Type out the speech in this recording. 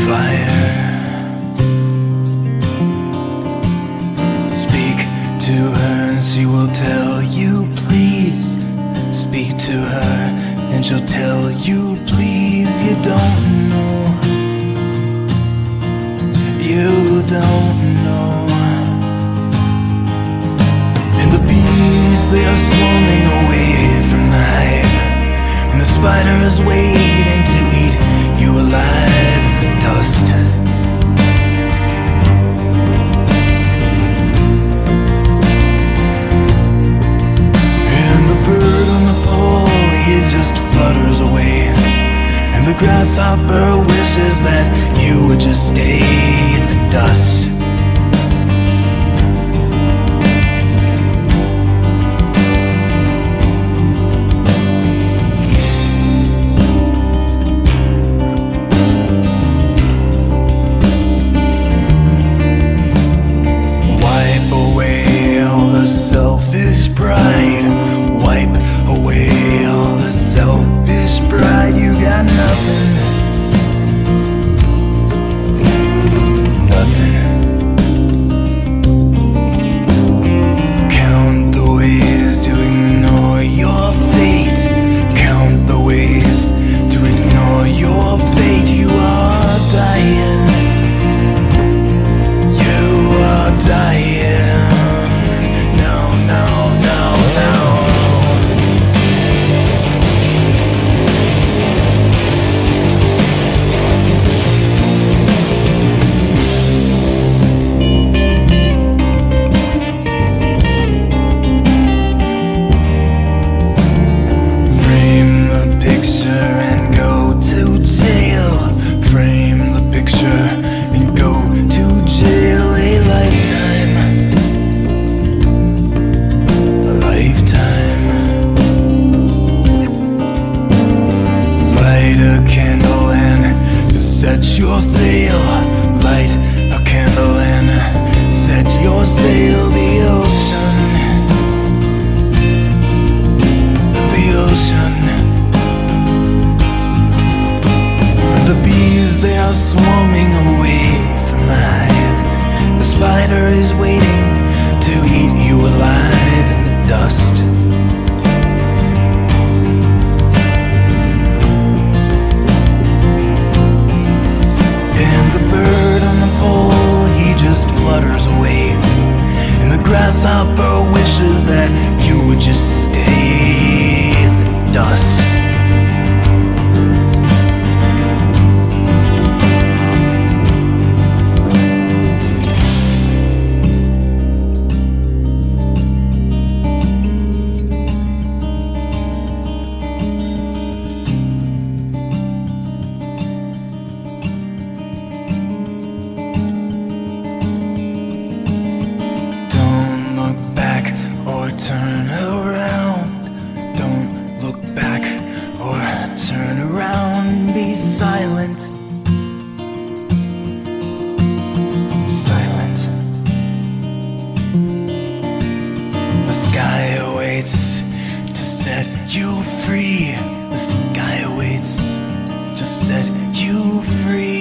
fire. Speak to her and she will tell you please. Speak to her and she'll tell you please. You don't know. You don't know. And the bees, they are swarming away from the hive, and the spider is waiting to eat you alive in the dust. And the bird on the pole, he just flutters away, and the grasshopper wishes that you would just stay in the dust. Wipe away all the selfish pride. Wipe away all the selfish pride. You got nothing. Nothing. Count the ways to ignore your fate. Count the ways to ignore your fate. You are dying. You are dying. No, no, no, no. Frame the picture and go to jail. Frame the picture and go to jail. A lifetime. A lifetime. Light a candle and set your sail. Light a candle and set your sail. The ocean. The ocean. The bees, they are swarming away from the hive. The spider is waiting to eat you alive in the dust. And the bird on the pole, he just flutters away, and the grasshopper wishes that you would just stay in the dust. Don't look back or turn around. Don't look back or turn around. Be silent. Silent. The sky awaits to set you free. The sky awaits to set you free.